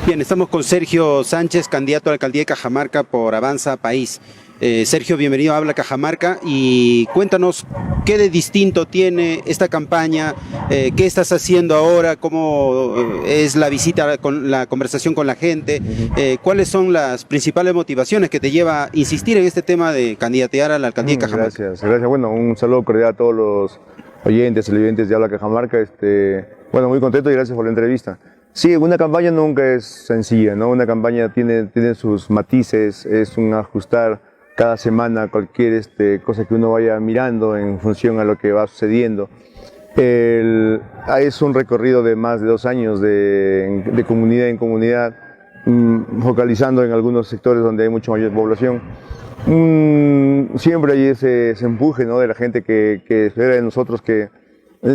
Bien, estamos con Sergio Sánchez, candidato a la alcaldía de Cajamarca por Avanza País. Sergio, bienvenido a Habla Cajamarca y cuéntanos qué de distinto tiene esta campaña, qué estás haciendo ahora, cómo es la visita, con la conversación con la gente, cuáles son las principales motivaciones que te lleva a insistir en este tema de candidatear a la alcaldía de Cajamarca. Gracias. Bueno, un saludo cordial a todos los oyentes, televidentes de Habla Cajamarca. Bueno, muy contento y gracias por la entrevista. Sí, una campaña nunca es sencilla, ¿no? Una campaña tiene sus matices, es un ajustar cada semana cualquier cosa que uno vaya mirando en función a lo que va sucediendo. Es un recorrido de más de 2 años de comunidad en comunidad, focalizando en algunos sectores donde hay mucha mayor población. Siempre hay ese empuje, ¿no? De la gente que espera de nosotros, que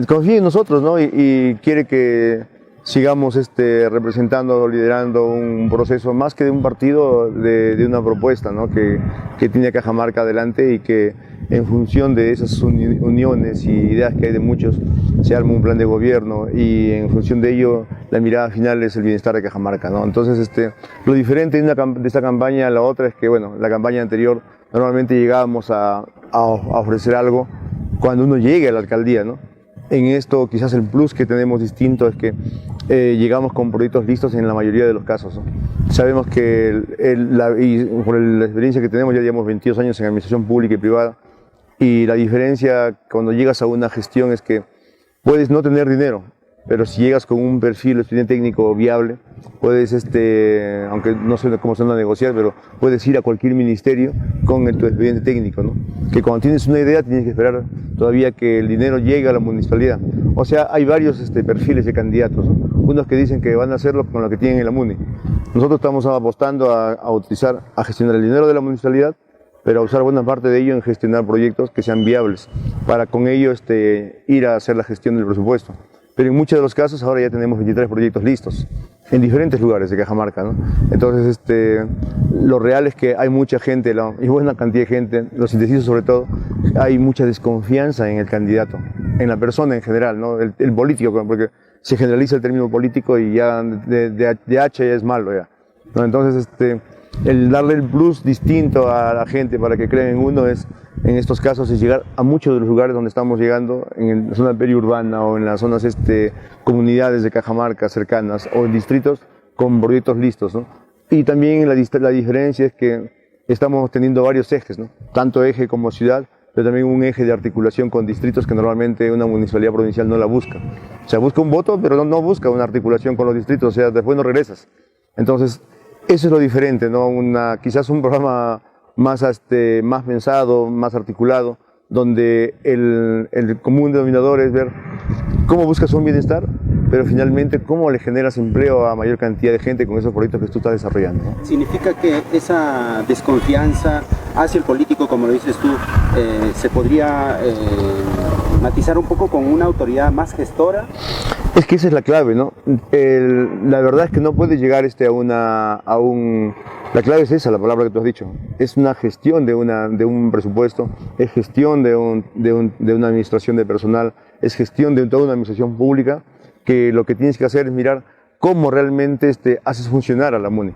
confía en nosotros, ¿no? y quiere que sigamos representando, liderando un proceso más que de un partido, de una propuesta, ¿no? que tiene a Cajamarca adelante, y que en función de esas uniones y ideas que hay de muchos se arma un plan de gobierno, y en función de ello la mirada final es el bienestar de Cajamarca, ¿no? Entonces lo diferente de esta campaña a la otra es que, bueno, la campaña anterior normalmente llegábamos a ofrecer algo cuando uno llegue a la alcaldía, ¿no? En esto quizás el plus que tenemos distinto es que llegamos con proyectos listos en la mayoría de los casos, ¿no? Sabemos que y por la experiencia que tenemos, ya llevamos 22 años en administración pública y privada, y la diferencia cuando llegas a una gestión es que puedes no tener dinero, pero si llegas con un perfil estudiante técnico viable, puedes, aunque no sé cómo se van a negociar, pero puedes ir a cualquier ministerio con tu expediente técnico, ¿no? Que cuando tienes una idea tienes que esperar todavía que el dinero llegue a la municipalidad. O sea, hay varios perfiles de candidatos, ¿no? Unos que dicen que van a hacerlo con lo que tienen en la MUNI. Nosotros estamos apostando a gestionar el dinero de la municipalidad, pero a usar buena parte de ello en gestionar proyectos que sean viables, para con ello ir a hacer la gestión del presupuesto. Pero en muchos de los casos ahora ya tenemos 23 proyectos listos en diferentes lugares de Cajamarca, ¿no? Entonces lo real es que hay mucha gente, y buena cantidad de gente, los indecisos sobre todo, hay mucha desconfianza en el candidato, en la persona en general, ¿no? El político, porque se generaliza el término político y ya de hacha ya es malo, ya, ¿no? Entonces el darle el plus distinto a la gente para que crean en uno en estos casos es llegar a muchos de los lugares donde estamos llegando, en la zona periurbana o en las zonas comunidades de Cajamarca cercanas o en distritos con proyectos listos, ¿no? Y también la diferencia es que estamos teniendo varios ejes, ¿no? Tanto eje como ciudad, pero también un eje de articulación con distritos que normalmente una municipalidad provincial no la busca. O sea, busca un voto, pero no busca una articulación con los distritos, o sea, después no regresas. Entonces, eso es lo diferente, ¿no? Quizás un programa más pensado, más articulado, donde el común denominador es ver cómo buscas un bienestar, pero finalmente cómo le generas empleo a mayor cantidad de gente con esos proyectos que tú estás desarrollando, ¿no? ¿Significa que esa desconfianza hacia el político, como lo dices tú, se podría matizar un poco con una autoridad más gestora? Es que esa es la clave, ¿no? La verdad es que no puedes llegar la clave es esa, la palabra que tú has dicho. Es una gestión de un presupuesto, es gestión de una administración de personal, es gestión de toda una administración pública, que lo que tienes que hacer es mirar cómo realmente haces funcionar a la MUNI.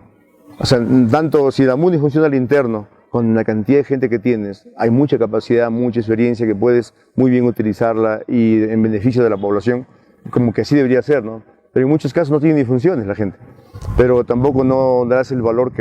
O sea, tanto si la MUNI funciona al interno, con la cantidad de gente que tienes, hay mucha capacidad, mucha experiencia que puedes muy bien utilizarla y en beneficio de la población, como que así debería ser, ¿no? Pero en muchos casos no tiene ni funciones la gente. Pero tampoco no darás el valor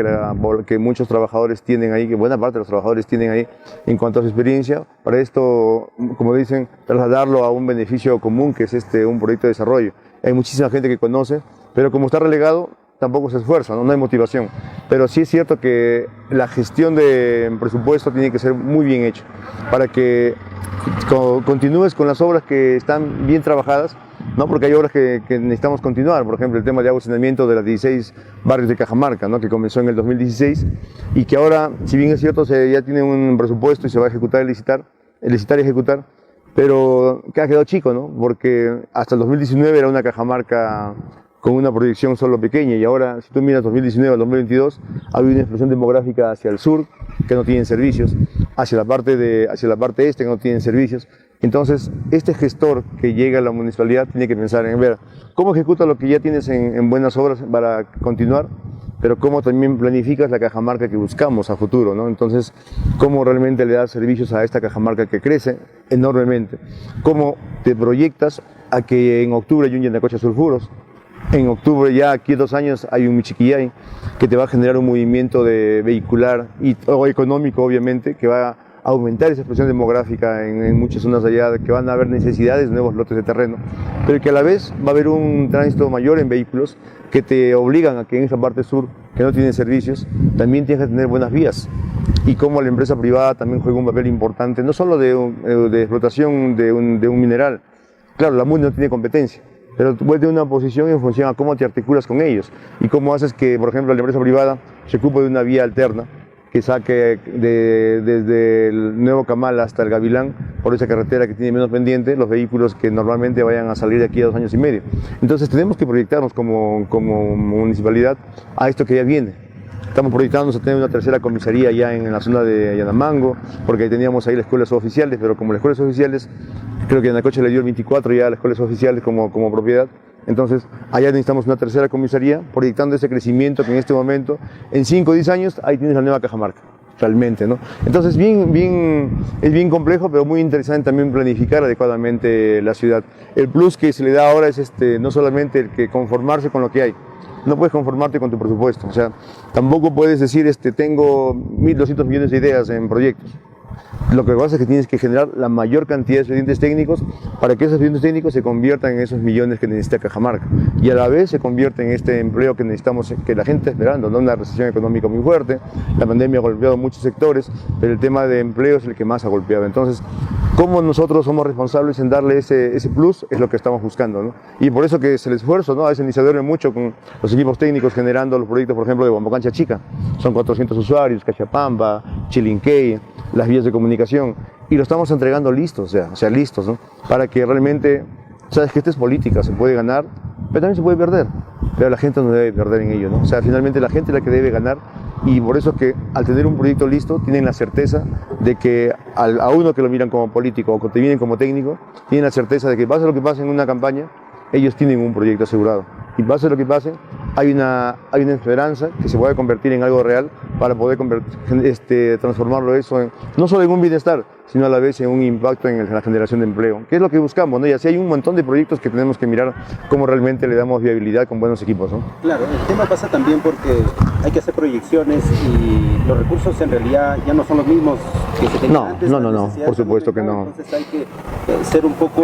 que muchos trabajadores tienen ahí, que buena parte de los trabajadores tienen ahí en cuanto a su experiencia. Para esto, como dicen, trasladarlo a un beneficio común, que es un proyecto de desarrollo. Hay muchísima gente que conoce, pero como está relegado, tampoco se esfuerza, ¿no? No hay motivación. Pero sí es cierto que la gestión de presupuesto tiene que ser muy bien hecha, para que continúes con las obras que están bien trabajadas, ¿no? Porque hay obras que necesitamos continuar, por ejemplo el tema de agua y saneamiento de las 16 barrios de Cajamarca, ¿no? Que comenzó en el 2016 y que ahora, si bien es cierto, ya tiene un presupuesto y se va a ejecutar licitar y ejecutar, pero que ha quedado chico, ¿no? Porque hasta el 2019 era una Cajamarca con una proyección solo pequeña, y ahora, si tú miras 2019 al 2022, ha habido una explosión demográfica hacia el sur, que no tienen servicios, hacia la parte este, que no tienen servicios, Entonces, este gestor que llega a la municipalidad tiene que pensar en ver cómo ejecuta lo que ya tienes en buenas obras para continuar, pero cómo también planificas la cajamarca que buscamos a futuro, ¿no? Entonces, cómo realmente le das servicios a esta cajamarca que crece enormemente, cómo te proyectas a que en octubre hay un Yanacocha Sulfuros, en octubre ya aquí 2 años hay un Michiquillay que te va a generar un movimiento de vehicular o económico, obviamente, que va a aumentar esa expresión demográfica en muchas zonas allá, que van a haber necesidades de nuevos lotes de terreno, pero que a la vez va a haber un tránsito mayor en vehículos que te obligan a que en esa parte sur, que no tiene servicios, también tienes que tener buenas vías. Y como la empresa privada también juega un papel importante, no solo de explotación de un mineral. Claro, la MUNI no tiene competencia, pero tú puedes tener una posición en función a cómo te articulas con ellos y cómo haces que, por ejemplo, la empresa privada se ocupe de una vía alterna que saque desde el Nuevo Camal hasta el Gavilán, por esa carretera que tiene menos pendiente, los vehículos que normalmente vayan a salir de aquí a 2 años y medio. Entonces tenemos que proyectarnos como municipalidad a esto que ya viene. Estamos proyectándonos a tener una tercera comisaría ya en la zona de Yanamango, porque teníamos ahí las escuelas oficiales, pero como las escuelas oficiales, creo que Yanacocha le dio el 24 ya a las escuelas oficiales como propiedad. Entonces, allá necesitamos una tercera comisaría, proyectando ese crecimiento que en este momento, en 5 o 10 años, ahí tienes la nueva Cajamarca, realmente, ¿no? Entonces, es bien complejo, pero muy interesante también planificar adecuadamente la ciudad. El plus que se le da ahora es no solamente el que conformarse con lo que hay, no puedes conformarte con tu presupuesto, o sea, tampoco puedes decir, tengo 1.200 millones de ideas en proyectos. Lo que pasa es que tienes que generar la mayor cantidad de expedientes técnicos para que esos expedientes técnicos se conviertan en esos millones que necesita Cajamarca y a la vez se convierten en este empleo que necesitamos, que la gente está esperando, ¿no? Una recesión económica muy fuerte, la pandemia ha golpeado muchos sectores, pero el tema de empleo es el que más ha golpeado. Entonces, cómo nosotros somos responsables en darle ese plus es lo que estamos buscando, ¿no? Y por eso que es el esfuerzo, ¿no? A veces ni se duerme mucho con los equipos técnicos generando los proyectos, por ejemplo, de Bombocancha Chica. Son 400 usuarios, Cachapamba, Chilinquey, las vías de comunicación, y lo estamos entregando listos, o sea, listos, ¿no? Para que realmente, sabes que esta es política, se puede ganar, pero también se puede perder, pero la gente no debe perder en ello, ¿no? O sea, finalmente la gente es la que debe ganar, y por eso que al tener un proyecto listo, tienen la certeza de que a uno que lo miran como político o que te vienen como técnico, tienen la certeza de que pase lo que pase en una campaña, ellos tienen un proyecto asegurado, y pase lo que pase, hay una esperanza que se puede convertir en algo real para poder transformarlo eso no solo en un bienestar, sino a la vez en un impacto en la generación de empleo, que es lo que buscamos, ¿no? Y así hay un montón de proyectos que tenemos que mirar cómo realmente le damos viabilidad con buenos equipos, ¿no? Claro, el tema pasa también porque hay que hacer proyecciones y los recursos en realidad ya no son los mismos que se tenían antes. No, por supuesto que no. Entonces hay que ser un poco,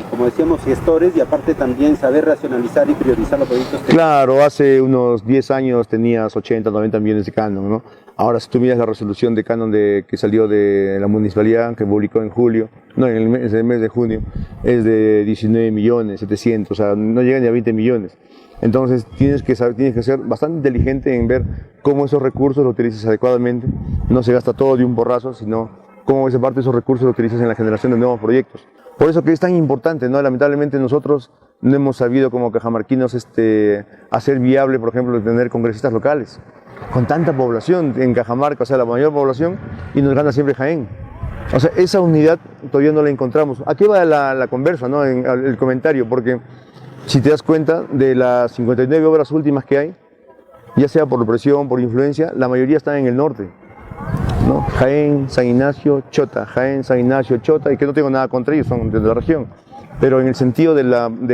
como decíamos, gestores y aparte también saber racionalizar y priorizar los proyectos. Claro, hace unos 10 años tenías 80, 90 millones de canon, ¿no? Ahora, si tú miras la resolución de canon que salió de la municipalidad, que publicó en julio, no, en el mes de junio, es de 19 millones, 700, o sea, no llega ni a 20 millones. Entonces, tienes que ser bastante inteligente en ver cómo esos recursos los utilizas adecuadamente, no se gasta todo de un porrazo, sino cómo esa parte de esos recursos los utilizas en la generación de nuevos proyectos. Por eso que es tan importante, ¿no? Lamentablemente nosotros no hemos sabido como cajamarquinos hacer viable, por ejemplo, tener congresistas locales. Con tanta población en Cajamarca, o sea, la mayor población, y nos gana siempre Jaén. O sea, esa unidad todavía no la encontramos. Aquí va la conversa, ¿no? El comentario, porque si te das cuenta de las 59 obras últimas que hay, ya sea por presión, por influencia, la mayoría están en el norte, ¿no? Jaén, San Ignacio, Chota, Jaén, San Ignacio, Chota, y que no tengo nada contra ellos, son de la región, pero en el sentido de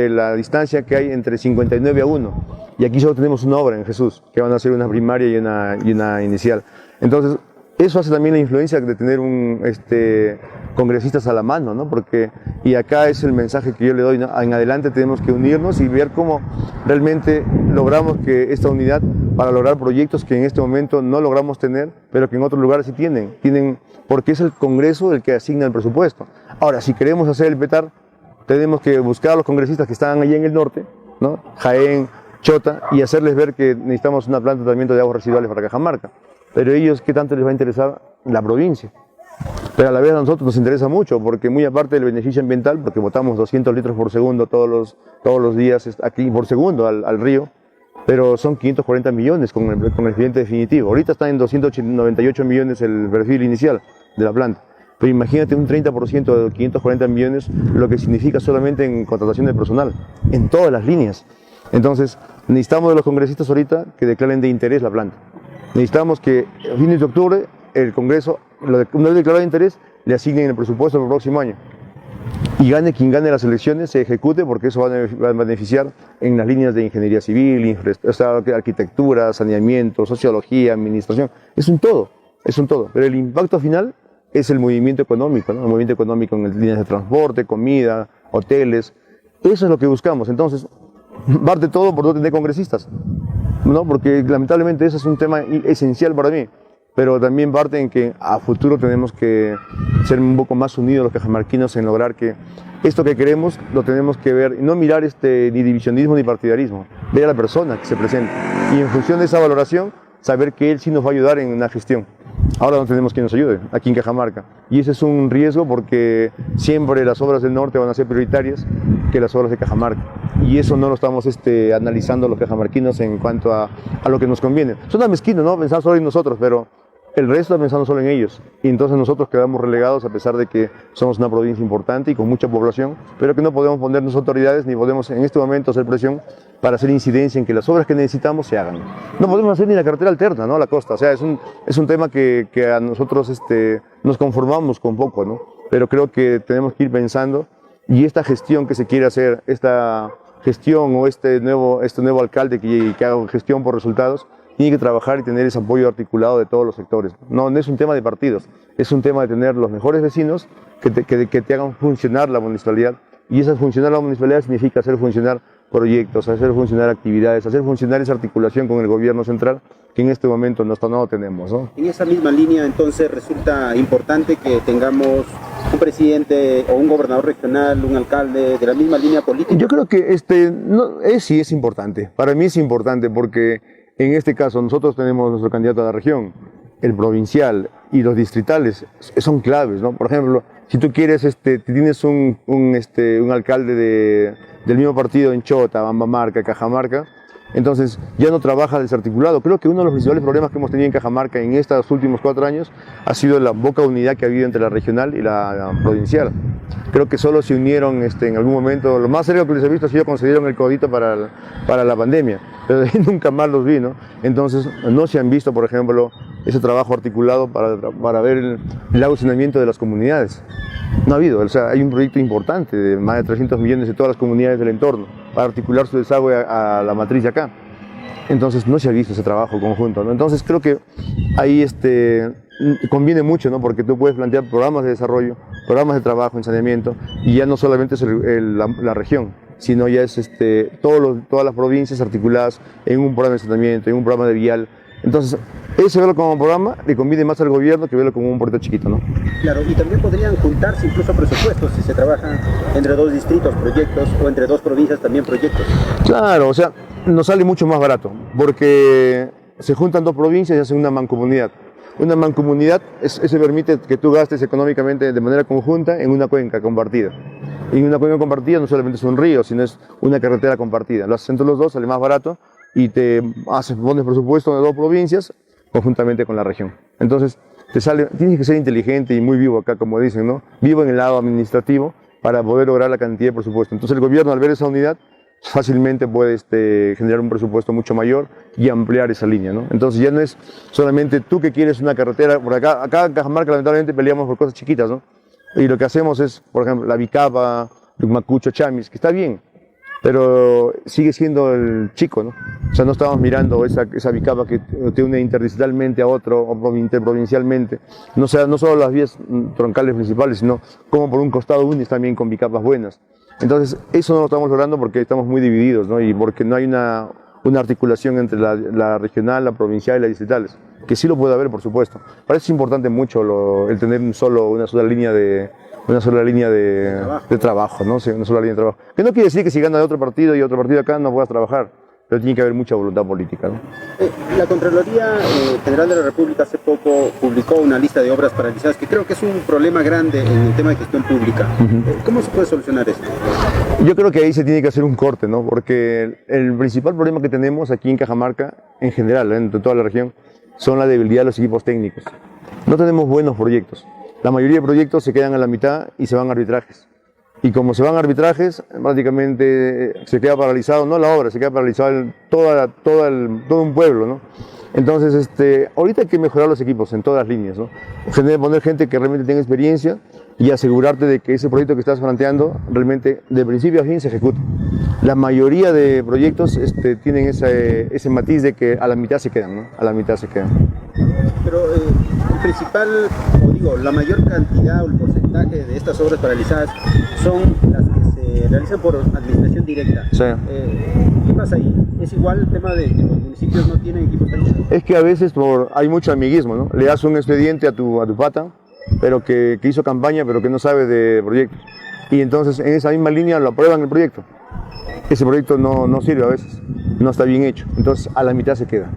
la distancia que hay entre 59 a 1, y aquí solo tenemos una obra en Jesús, que van a ser una primaria y una inicial. Entonces, eso hace también la influencia de tener congresistas a la mano, ¿no? Y acá es el mensaje que yo le doy, ¿no? En adelante tenemos que unirnos y ver cómo realmente logramos que esta unidad, para lograr proyectos que en este momento no logramos tener, pero que en otros lugares sí tienen, porque es el Congreso el que asigna el presupuesto. Ahora, si queremos hacer el PETAR, tenemos que buscar a los congresistas que están allá en el norte, ¿no? Jaén, Chota, y hacerles ver que necesitamos una planta de tratamiento de aguas residuales para Cajamarca. Pero ellos, ¿qué tanto les va a interesar la provincia? Pero a la vez a nosotros nos interesa mucho, porque muy aparte del beneficio ambiental, porque botamos 200 litros por segundo todos los días aquí por segundo al río, pero son 540 millones con el expediente definitivo. Ahorita está en 298 millones el perfil inicial de la planta. pero imagínate un 30% de 540 millones, lo que significa solamente en contratación de personal, en todas las líneas. Entonces, necesitamos de los congresistas ahorita que declaren de interés la planta. Necesitamos que a fines de octubre el Congreso, una vez declarado de interés, le asignen el presupuesto para el próximo año. Y gane quien gane las elecciones, se ejecute, porque eso va a beneficiar en las líneas de ingeniería civil, arquitectura, saneamiento, sociología, administración. Es un todo, es un todo. Pero el impacto final es el movimiento económico, ¿no? El movimiento económico en las líneas de transporte, comida, hoteles. Eso es lo que buscamos. Entonces, parte todo por no tener congresistas, ¿no? Porque lamentablemente ese es un tema esencial para mí. Pero también parte en que a futuro tenemos que ser un poco más unidos los cajamarquinos en lograr que esto que queremos lo tenemos que ver, y no mirar ni divisionismo ni partidarismo, ver a la persona que se presenta y en función de esa valoración saber que él sí nos va a ayudar en una gestión. Ahora no tenemos quien nos ayude aquí en Cajamarca y ese es un riesgo porque siempre las obras del norte van a ser prioritarias que las obras de Cajamarca y eso no lo estamos analizando los cajamarquinos en cuanto a lo que nos conviene. Suena mezquino, ¿no? Pensar solo en nosotros, pero el resto está pensando solo en ellos y entonces nosotros quedamos relegados a pesar de que somos una provincia importante y con mucha población, pero que no podemos ponernos autoridades ni podemos en este momento hacer presión para hacer incidencia en que las obras que necesitamos se hagan. No podemos hacer ni la carretera alterna, ¿no? A la costa, o sea, es un tema que a nosotros nos conformamos con poco, ¿no? Pero creo que tenemos que ir pensando y esta gestión que se quiere hacer, esta gestión o este nuevo alcalde que haga gestión por resultados, tiene que trabajar y tener ese apoyo articulado de todos los sectores. No es un tema de partidos, es un tema de tener los mejores vecinos que te hagan funcionar la municipalidad. Y esa funcionar la municipalidad significa hacer funcionar proyectos, hacer funcionar actividades, hacer funcionar esa articulación con el gobierno central que en este momento no tenemos, ¿no? En esa misma línea, entonces, resulta importante que tengamos un presidente o un gobernador regional, un alcalde de la misma línea política. Yo creo que sí es importante. Para mí es importante porque en este caso nosotros tenemos nuestro candidato a la región, el provincial y los distritales son claves, ¿no? Por ejemplo, si tú quieres, tienes un alcalde del mismo partido en Chota, Bambamarca, Cajamarca, entonces ya no trabaja desarticulado. Creo que uno de los principales problemas que hemos tenido en Cajamarca en estos últimos 4 años ha sido la poca unidad que ha habido entre la regional y la provincial. Creo que solo se unieron en algún momento, lo más serio que les he visto ha sido cuando se dieron el codito para la pandemia, pero de ahí nunca más los vi, ¿no? Entonces no se han visto, por ejemplo, ese trabajo articulado para ver el agucinamiento de las comunidades. No ha habido, o sea, hay un proyecto importante de más de 300 millones de todas las comunidades del entorno para articular su desagüe a la matriz de acá. Entonces no se ha visto ese trabajo conjunto, ¿no? Entonces creo que ahí conviene mucho, ¿no? Porque tú puedes plantear programas de desarrollo, programas de trabajo en saneamiento y ya no solamente es la región, sino ya es todas las provincias articuladas en un programa de saneamiento, en un programa de vial. Entonces, ese verlo como programa le conviene más al gobierno que verlo como un proyecto chiquito, ¿no? Claro, y también podrían juntarse incluso presupuestos si se trabajan entre 2 distritos proyectos o entre 2 provincias también proyectos. Claro, o sea, nos sale mucho más barato porque se juntan 2 provincias y hacen una mancomunidad. Una mancomunidad eso permite que tú gastes económicamente de manera conjunta en una cuenca compartida. Y una cuenca compartida no solamente es un río, sino es una carretera compartida. Lo haces entre los dos, sale más barato y pones presupuesto de 2 provincias conjuntamente con la región. Entonces, tienes que ser inteligente y muy vivo acá, como dicen, ¿no? Vivo en el lado administrativo para poder lograr la cantidad de presupuesto. Entonces, el gobierno, al ver esa unidad, fácilmente puede generar un presupuesto mucho mayor y ampliar esa línea, ¿no? Entonces, ya no es solamente tú que quieres una carretera, por acá en Cajamarca lamentablemente peleamos por cosas chiquitas, ¿no? Y lo que hacemos es, por ejemplo, la Bicapa, Lucmacucho, Chamis, que está bien, pero sigue siendo el chico, ¿no? O sea, no estamos mirando esa bicapa que te une interdistritalmente a otro o interprovincialmente. No solo las vías troncales principales, sino como por un costado unes también con bicapas buenas. Entonces, eso no lo estamos logrando porque estamos muy divididos, ¿no? Y porque no hay una articulación entre la regional, la provincial y las distritales, que sí lo puede haber, por supuesto. Para eso es importante mucho el tener una sola línea de trabajo, ¿no? Sí, una sola línea de trabajo. Que no quiere decir que si gana de otro partido y otro partido acá no puedas trabajar, pero tiene que haber mucha voluntad política, ¿no? La Contraloría General de la República hace poco publicó una lista de obras paralizadas que creo que es un problema grande en el tema de gestión pública. ¿Cómo se puede solucionar esto? Yo creo que ahí se tiene que hacer un corte, ¿no? Porque el principal problema que tenemos aquí en Cajamarca, en general, en toda la región, son la debilidad de los equipos técnicos. No tenemos buenos proyectos. la mayoría de proyectos se quedan a la mitad y se van a arbitrajes. Y como se van a arbitrajes, prácticamente se queda paralizado, no la obra, se queda paralizado todo un pueblo, ¿no? Entonces, ahorita hay que mejorar los equipos en todas las líneas, ¿no? Poner gente que realmente tenga experiencia y asegurarte de que ese proyecto que estás planteando realmente de principio a fin se ejecute. La mayoría de proyectos tienen ese matiz de que a la mitad se quedan, ¿no? A la mitad se quedan. Pero el principal, o digo, la mayor cantidad o el porcentaje de estas obras paralizadas son las que se realizan por administración directa. Sí. ¿Qué pasa ahí? ¿Es igual el tema de que los municipios no tienen equipos técnicos? Es que a veces hay mucho amiguismo, ¿no? Le das un expediente a tu pata, pero que hizo campaña, pero que no sabe de proyectos. Y entonces en esa misma línea lo aprueban el proyecto. Ese proyecto no sirve a veces, no está bien hecho. Entonces a la mitad se queda.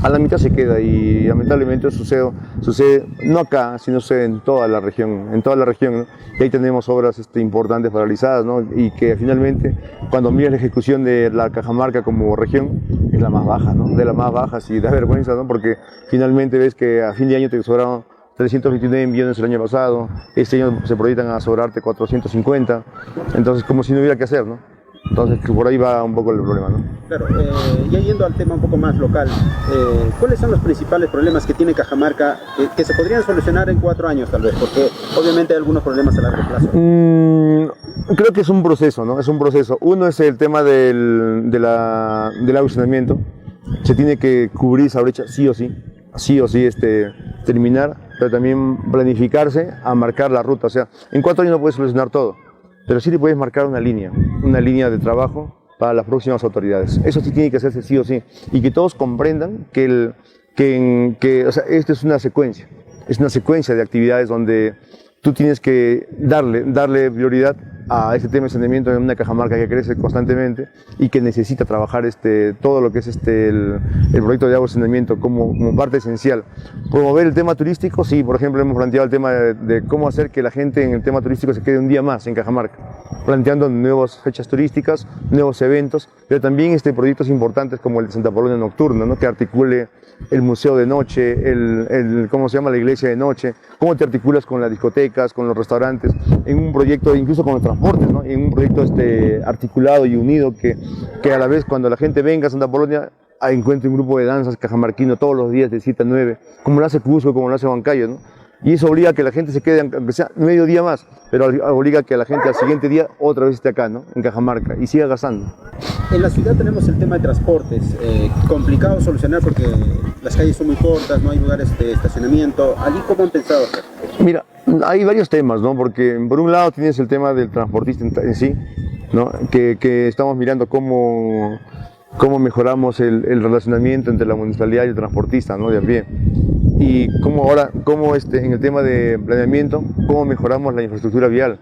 A la mitad se queda y lamentablemente sucede no acá, sino sucede en toda la región, ¿no? Y ahí tenemos obras importantes paralizadas, ¿no? Y que finalmente, cuando miras la ejecución de la Cajamarca como región, es la más baja, ¿no? De las más bajas, y da vergüenza, ¿no? Porque finalmente ves que a fin de año te sobraron 329 millones el año pasado, este año se proyectan a sobrarte 450, entonces como si no hubiera que hacer, ¿no? Entonces por ahí va un poco el problema, ¿no? Claro, ya yendo al tema un poco más local, ¿cuáles son los principales problemas que tiene Cajamarca que se podrían solucionar en 4 años tal vez? Porque obviamente hay algunos problemas a largo plazo. Creo que es un proceso, ¿no? Es un proceso. Uno es el tema del acondicionamiento. Se tiene que cubrir esa brecha sí o sí, terminar, pero también planificarse a marcar la ruta. O sea, en 4 años no puedes solucionar todo, pero sí te puedes marcar una línea de trabajo para las próximas autoridades. Eso sí tiene que hacerse sí o sí, y que todos comprendan que o sea, esto es una secuencia de actividades donde tú tienes que darle prioridad a este tema de saneamiento en una Cajamarca que crece constantemente y que necesita trabajar todo lo que es el proyecto de agua y saneamiento como parte esencial. Promover el tema turístico, sí, por ejemplo, hemos planteado el tema de cómo hacer que la gente en el tema turístico se quede un día más en Cajamarca, planteando nuevas fechas turísticas, nuevos eventos, pero también proyectos importantes como el de Santa Polonia Nocturna, ¿no? Que articule el museo de noche, ¿cómo se llama? La iglesia de noche, cómo te articulas con las discotecas, con los restaurantes, en un proyecto, incluso con los transportes, ¿no? En un proyecto articulado y unido que a la vez cuando la gente venga a Santa Polonia encuentre un grupo de danzas cajamarquino todos los días de 7 a 9, como lo hace Cusco, como lo hace Huancayo, ¿no? Y eso obliga a que la gente se quede, aunque sea medio día más, pero obliga a que la gente al siguiente día otra vez esté acá, ¿no? En Cajamarca, y siga gastando. En la ciudad tenemos el tema de transportes, complicado solucionar porque las calles son muy cortas, no hay lugares de estacionamiento. ¿Allí cómo han pensado hacer? Mira, hay varios temas, ¿no? Porque por un lado tienes el tema del transportista en sí, ¿no? Que estamos mirando cómo mejoramos el relacionamiento entre la municipalidad y el transportista, ¿no? De a pie. Y cómo en el tema de planeamiento, cómo mejoramos la infraestructura vial.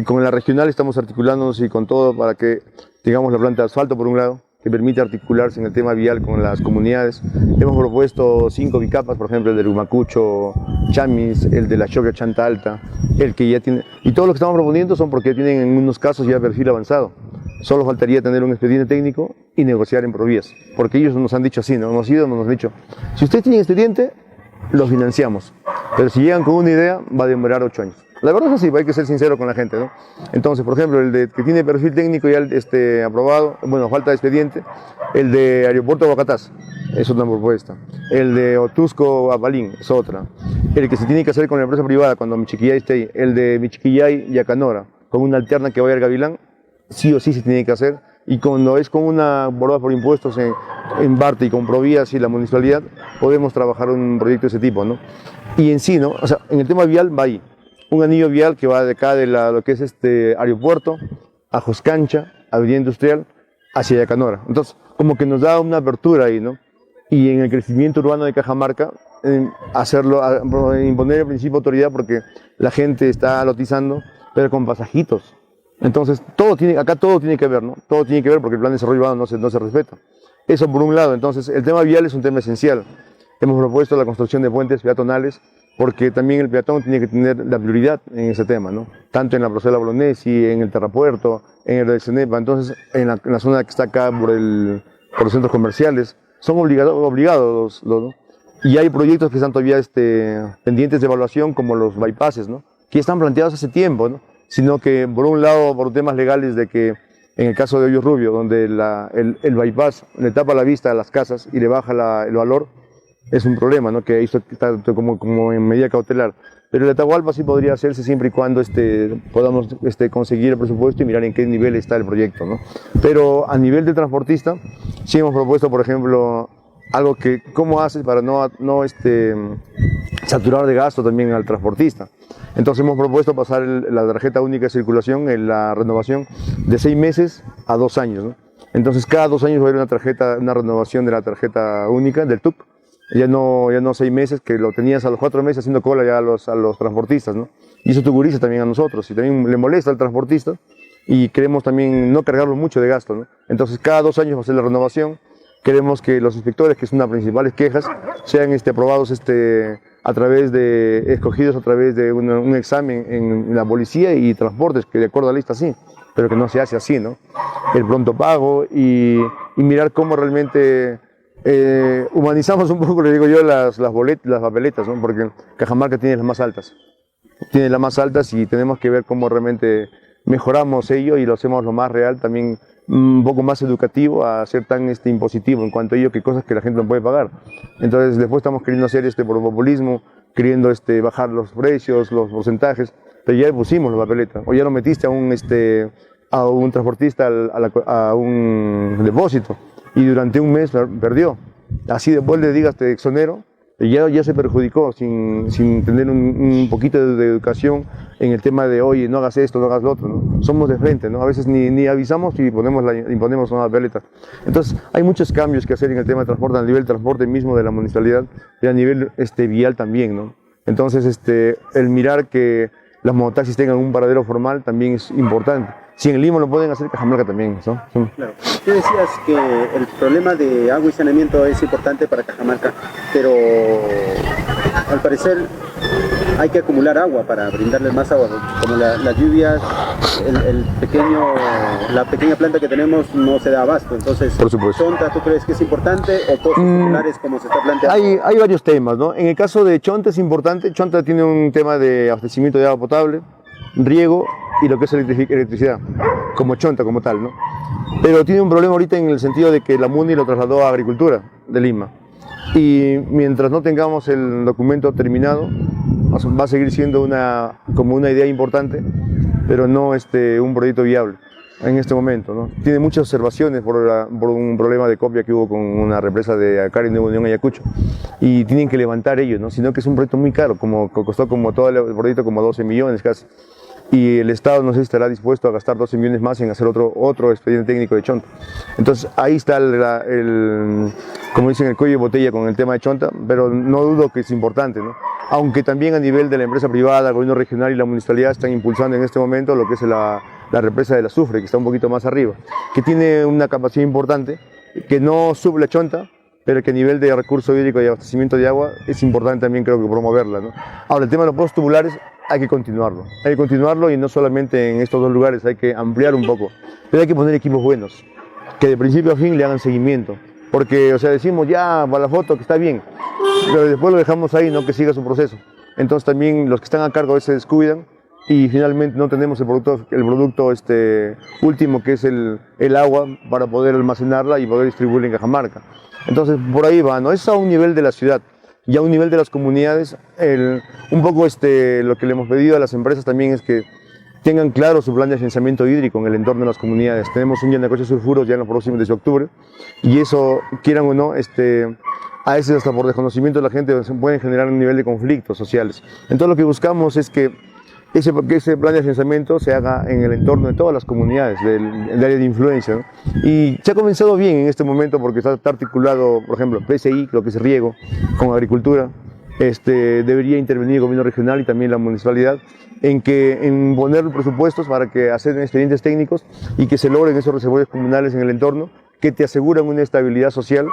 Con la regional estamos articulándonos y con todo para que tengamos la planta de asfalto por un lado, que permite articularse en el tema vial con las comunidades. Hemos propuesto 5 bicapas, por ejemplo, el de Humacucho, Chamis, el de la Choca Chanta Alta, el que ya tiene... Y todos los que estamos proponiendo son porque tienen en unos casos ya perfil avanzado. Solo faltaría tener un expediente técnico y negociar en provías, porque ellos nos han dicho así, ¿no? Nos han dicho, si ustedes tienen expediente, lo financiamos, pero si llegan con una idea, va a demorar 8 años. La verdad es así, hay que ser sincero con la gente, ¿no? Entonces, por ejemplo, que tiene perfil técnico ya aprobado, bueno, falta de expediente, el de Aeropuerto de Huacatás, es otra propuesta. El de Otusco a Palín es otra. El que se tiene que hacer con la empresa privada cuando Michiquillay esté ahí, el de Michiquillay y Acanora, con una alterna que vaya al Gavilán, sí o sí se tiene que hacer, y cuando es con una borrada por impuestos en Barte y con Provías y la municipalidad, podemos trabajar un proyecto de ese tipo, ¿no? Y en sí, ¿no? O sea, en el tema vial va ahí, un anillo vial que va de acá de lo que es aeropuerto, a Joscancha, Avenida Industrial, hacia Yacanora. Entonces, como que nos da una apertura ahí, ¿no? Y en el crecimiento urbano de Cajamarca, imponer el principio de autoridad porque la gente está lotizando, pero con pasajitos. Entonces, acá todo tiene que ver, ¿no? Todo tiene que ver porque el plan de desarrollo urbano no se respeta. Eso por un lado. Entonces, el tema vial es un tema esencial. Hemos propuesto la construcción de puentes peatonales porque también el peatón tiene que tener la prioridad en ese tema, ¿no? Tanto en la Procela Bolonesi, en el Terrapuerto, en el de Cenepa. Entonces, en la zona que está acá por los centros comerciales, son obligados, ¿no? Y hay proyectos que están todavía pendientes de evaluación, como los bypasses, ¿no? Que están planteados hace tiempo, ¿no? Sino que, por un lado, por temas legales de que en el caso de Hoyo Rubio, donde el bypass le tapa la vista a las casas y le baja el valor, es un problema, ¿no? Que ahí está como en medida cautelar. Pero el Atahualpa sí podría hacerse siempre y cuando podamos conseguir el presupuesto y mirar en qué nivel está el proyecto, ¿no? Pero a nivel de transportista, sí hemos propuesto, por ejemplo, algo que, ¿cómo haces para no saturar de gasto también al transportista? Entonces hemos propuesto pasar la tarjeta única de circulación en la renovación de 6 meses a 2 años, ¿no? Entonces cada 2 años va a haber una renovación de la tarjeta única del TUC. Ya no 6 meses, que lo tenías a los 4 meses haciendo cola ya a los transportistas, ¿no? Y eso tuguriza también a nosotros y también le molesta al transportista y queremos también no cargarlo mucho de gasto, ¿no? Entonces cada 2 años va a ser la renovación. Queremos que los inspectores, que son las principales quejas, sean aprobados escogidos a través de un examen en la policía y transportes, que de acuerdo a la lista sí, pero que no se hace así, ¿no? El pronto pago y mirar cómo realmente humanizamos un poco, le digo yo, las papeletas, ¿no? Porque Cajamarca tiene las más altas. Tiene las más altas y tenemos que ver cómo realmente mejoramos ello y lo hacemos lo más real, también un poco más educativo, a ser tan impositivo en cuanto a ello, que cosas que la gente no puede pagar. Entonces después estamos queriendo hacer por populismo, queriendo bajar los precios, los porcentajes, pero ya le pusimos la papeleta, o ya lo metiste a un transportista a un depósito y durante un mes perdió. Así después le digas te exonero, ya se perjudicó sin tener un poquito de educación en el tema de, oye, no hagas esto, no hagas lo otro, ¿no? Somos de frente, ¿no? A veces ni avisamos y imponemos una papeleta. Entonces hay muchos cambios que hacer en el tema de transporte, a nivel de transporte mismo de la municipalidad y a nivel vial también, ¿no? Entonces el mirar que las mototaxis tengan un paradero formal también es importante. Si en Lima lo pueden hacer, Cajamarca también, ¿no? Sí. Claro. Tú decías que el problema de agua y saneamiento es importante para Cajamarca, pero al parecer hay que acumular agua para brindarles más agua, como las lluvias, la pequeña planta que tenemos no se da abasto. Entonces, por supuesto. ¿Chonta tú crees que es importante o pozos populares como se está planteando? Hay varios temas, ¿no? En el caso de Chonta es importante. Chonta tiene un tema de abastecimiento de agua potable, riego y lo que es electricidad, como Chonta como tal, ¿no? Pero tiene un problema ahorita en el sentido de que la MUNI lo trasladó a Agricultura de Lima y mientras no tengamos el documento terminado va a seguir siendo como una idea importante, pero no un proyecto viable en este momento, ¿no? Tiene muchas observaciones por un problema de copia que hubo con una represa de Acari Nuevo Unión Ayacucho y tienen que levantar ellos, ¿no? Sino que es un proyecto muy caro, costó como todo el proyecto como 12 millones casi. Y el Estado no sé si estará dispuesto a gastar 12 millones más en hacer otro expediente técnico de Chonta. Entonces ahí está como dicen, el cuello de botella con el tema de Chonta, pero no dudo que es importante, ¿no? Aunque también a nivel de la empresa privada, el gobierno regional y la municipalidad están impulsando en este momento lo que es la represa del Azufre, que está un poquito más arriba, que tiene una capacidad importante, que no sube la Chonta, pero que a nivel de recurso hídrico y abastecimiento de agua es importante también, creo que promoverla, ¿no? Ahora, el tema de los pozos tubulares hay que continuarlo y no solamente en estos 2 lugares, hay que ampliar un poco, pero hay que poner equipos buenos, que de principio a fin le hagan seguimiento, porque, o sea, decimos ya para la foto que está bien, pero después lo dejamos ahí, no que siga su proceso. Entonces también los que están a cargo a veces se descuidan y finalmente no tenemos el producto último, que es el agua para poder almacenarla y poder distribuirla en Cajamarca. Entonces por ahí va, ¿no? Es a un nivel de la ciudad y a un nivel de las comunidades. Un poco lo que le hemos pedido a las empresas también es que tengan claro su plan de agenciamiento hídrico en el entorno de las comunidades. Tenemos un Yanacocha Sulfuros ya en los próximos de octubre y eso, quieran o no, a veces hasta por desconocimiento de la gente se pueden generar un nivel de conflictos sociales. Entonces lo que buscamos es que ese plan de agenciamiento se haga en el entorno de todas las comunidades del área de influencia, ¿no? Y se ha comenzado bien en este momento porque está articulado, por ejemplo, PCI, lo que es riego, con agricultura. Debería intervenir el gobierno regional y también la municipalidad en poner presupuestos para que hacer expedientes técnicos y que se logren esos reservorios comunales en el entorno que te aseguran una estabilidad social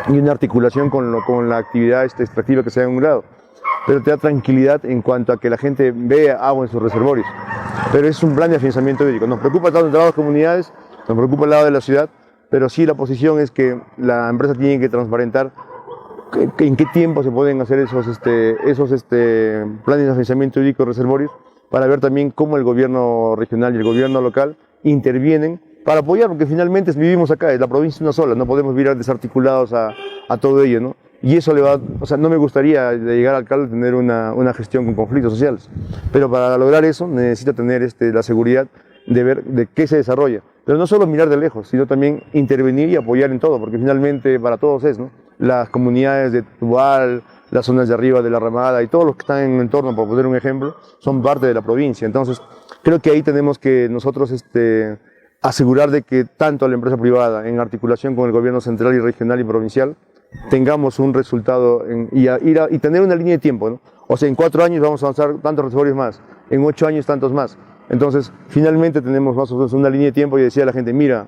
y una articulación con la actividad extractiva que se ha en un lado. Pero te da tranquilidad en cuanto a que la gente vea agua en sus reservorios. Pero es un plan de afianzamiento hídrico. Nos preocupa tanto el trabajo de las comunidades, nos preocupa el lado de la ciudad, pero sí la posición es que la empresa tiene que transparentar en qué tiempo se pueden hacer esos planes de agenciamiento hídrico y reservorios, para ver también cómo el gobierno regional y el gobierno local intervienen para apoyar, porque finalmente vivimos acá, la provincia es una sola, no podemos vivir desarticulados a todo ello, ¿no? Y eso o sea, no me gustaría de llegar al alcalde tener una gestión con conflictos sociales, pero para lograr eso necesita tener la seguridad de ver de qué se desarrolla, pero no solo mirar de lejos, sino también intervenir y apoyar en todo, porque finalmente para todos es, ¿no? Las comunidades de Tubal, las zonas de arriba de la Ramada y todos los que están en el entorno, por poner un ejemplo, son parte de la provincia. Entonces, creo que ahí tenemos que nosotros asegurar de que tanto la empresa privada, en articulación con el gobierno central y regional y provincial, tengamos un resultado y tener una línea de tiempo, ¿no? O sea, en 4 años vamos a avanzar tantos reservorios más, en 8 años tantos más. Entonces, finalmente tenemos más o menos una línea de tiempo y decía a la gente, mira,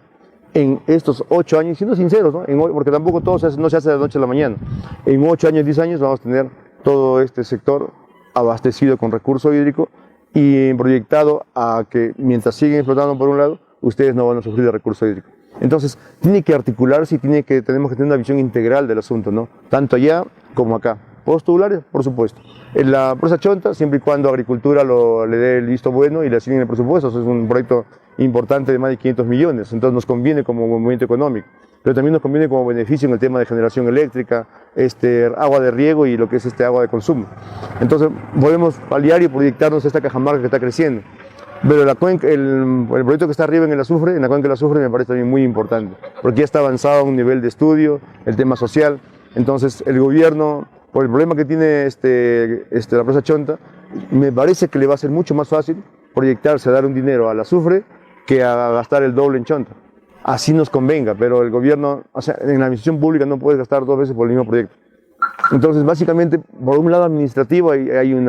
en estos 8 años, siendo sinceros, ¿no? Porque tampoco todo no se hace de la noche a la mañana, en 8 años, 10 años vamos a tener todo este sector abastecido con recurso hídrico y proyectado a que mientras siguen explotando por un lado, ustedes no van a sufrir de recurso hídrico. Entonces, tiene que articularse y tenemos que tener una visión integral del asunto, ¿no? Tanto allá como acá. ¿Pozos tubulares? Por supuesto. En la presa Chonta, siempre y cuando Agricultura le dé el visto bueno y le asignen el presupuesto, es un proyecto importante de más de 500 millones, entonces nos conviene como movimiento económico, pero también nos conviene como beneficio en el tema de generación eléctrica, agua de riego y lo que es agua de consumo. Entonces, podemos paliar y proyectarnos a esta Cajamarca que está creciendo. Pero el proyecto que está arriba en la cuenca del Azufre me parece también muy importante, porque ya está avanzado a un nivel de estudio, el tema social. Entonces el gobierno, por el problema que tiene la presa Chonta, me parece que le va a ser mucho más fácil proyectarse a dar un dinero al Azufre que a gastar el doble en Chonta. Así nos convenga, pero el gobierno, o sea, en la administración pública no puedes gastar 2 veces por el mismo proyecto. Entonces, básicamente, por un lado administrativo hay un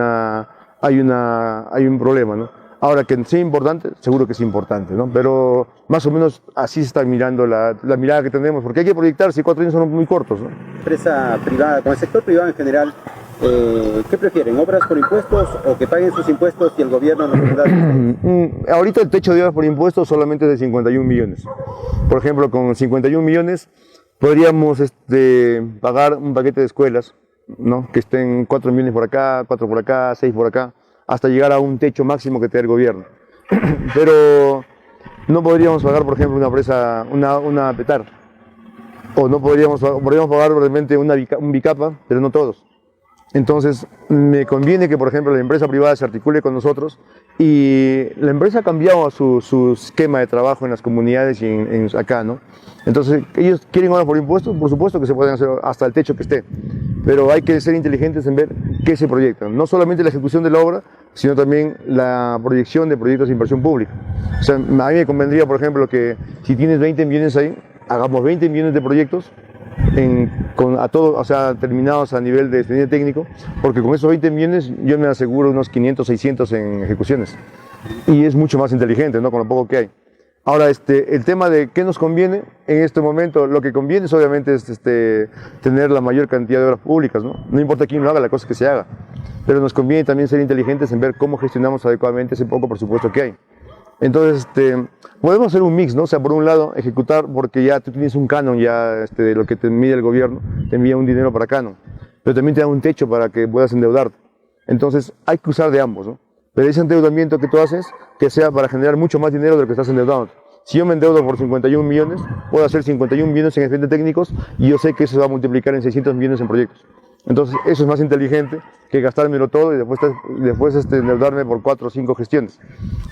problema, ¿no? Ahora, que sea importante, seguro que es importante, ¿no? Pero más o menos así se está mirando la mirada que tenemos, porque hay que proyectarse, 4 años son muy cortos, ¿no? Empresa privada, con el sector privado en general, ¿qué prefieren? ¿Obras por impuestos o que paguen sus impuestos y el gobierno nos da? Ahorita el techo de obras por impuestos solamente es de 51 millones. Por ejemplo, con 51 millones podríamos pagar un paquete de escuelas, ¿no? Que estén 4 millones por acá, 4 por acá, 6 por acá, hasta llegar a un techo máximo que te da el gobierno. Pero no podríamos pagar, por ejemplo, una PETAR, o no podríamos pagar realmente un Bicapa, pero no todos. Entonces, me conviene que, por ejemplo, la empresa privada se articule con nosotros, y la empresa ha cambiado su esquema de trabajo en las comunidades y acá, ¿no? Entonces, ellos quieren obras por impuestos, por supuesto que se pueden hacer hasta el techo que esté, pero hay que ser inteligentes en ver qué se proyecta, no solamente la ejecución de la obra, sino también la proyección de proyectos de inversión pública. O sea, a mí me convendría, por ejemplo, que si tienes 20 millones ahí, hagamos 20 millones de proyectos o sea, terminados a nivel de expediente técnico, porque con esos 20 millones yo me aseguro unos 500, 600 en ejecuciones, y es mucho más inteligente, ¿no? Con lo poco que hay. Ahora, el tema de qué nos conviene en este momento, lo que conviene es obviamente tener la mayor cantidad de obras públicas, ¿no? No importa quién lo haga, la cosa es que se haga, pero nos conviene también ser inteligentes en ver cómo gestionamos adecuadamente ese poco presupuesto que hay. Entonces, podemos hacer un mix, ¿no? O sea, por un lado, ejecutar porque ya tú tienes un canon ya de lo que te mide el gobierno, te envía un dinero para canon, pero también te da un techo para que puedas endeudarte. Entonces, hay que usar de ambos, ¿no? Pero ese endeudamiento que tú haces, que sea para generar mucho más dinero de lo que estás endeudando. Si yo me endeudo por 51 millones, puedo hacer 51 millones en expedientes técnicos y yo sé que eso se va a multiplicar en 600 millones en proyectos. Entonces, eso es más inteligente que gastármelo todo y después endeudarme por 4 o 5 gestiones.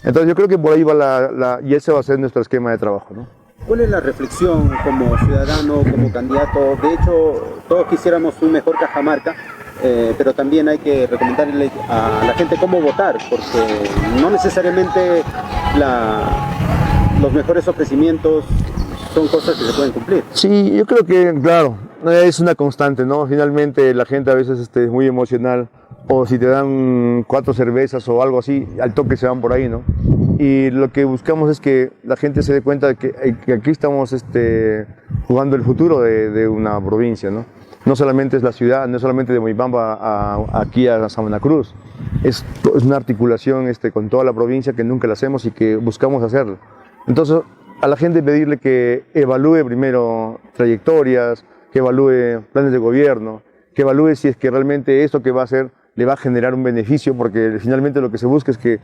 Entonces, yo creo que por ahí va y ese va a ser nuestro esquema de trabajo, ¿no? ¿Cuál es la reflexión como ciudadano, como candidato? De hecho, todos quisiéramos un mejor Cajamarca, pero también hay que recomendarle a la gente cómo votar, porque no necesariamente los mejores ofrecimientos son cosas que se pueden cumplir. Sí, yo creo que, claro, es una constante, ¿no? Finalmente la gente a veces es muy emocional, o si te dan 4 cervezas o algo así, al toque se van por ahí, ¿no? Y lo que buscamos es que la gente se dé cuenta de que aquí estamos jugando el futuro de una provincia, ¿no? No solamente es la ciudad, no solamente de Moyipamba aquí a Sabana Cruz, es una articulación con toda la provincia que nunca la hacemos y que buscamos hacerlo. Entonces, a la gente pedirle que evalúe primero trayectorias, que evalúe planes de gobierno, evalúe si es que realmente esto que va a hacer le va a generar un beneficio, porque finalmente lo que se busca es que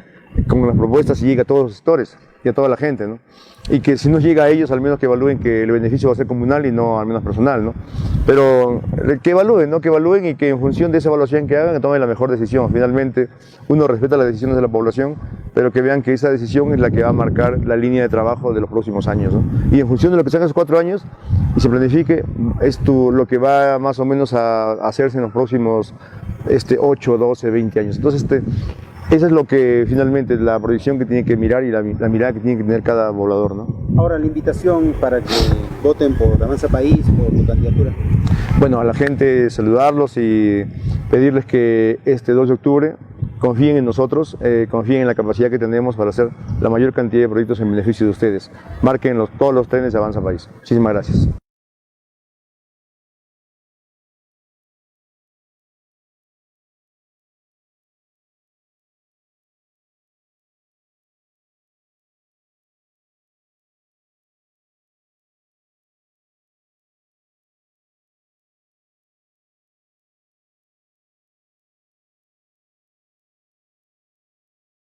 con las propuestas se llegue a todos los sectores y a toda la gente, ¿no? Y que si no llega a ellos, al menos que evalúen que el beneficio va a ser comunal y no al menos personal, ¿no? Pero que evalúen, ¿no? Que evalúen y que en función de esa evaluación que hagan, tomen la mejor decisión. Finalmente, uno respeta las decisiones de la población, pero que vean que esa decisión es la que va a marcar la línea de trabajo de los próximos años, ¿no? Y en función de lo que se haga esos 4 años y se planifique, es lo que va más o menos a hacerse en los próximos 8, 12, 20 años. Entonces, esa es lo que finalmente es la proyección que tiene que mirar y la mirada que tiene que tener cada poblador, ¿no? Ahora la invitación para que voten por Avanza País, por tu candidatura. Bueno, a la gente saludarlos y pedirles que este 2 de octubre confíen en nosotros, confíen en la capacidad que tenemos para hacer la mayor cantidad de proyectos en beneficio de ustedes. Marquen todos los trenes de Avanza País. Muchísimas gracias.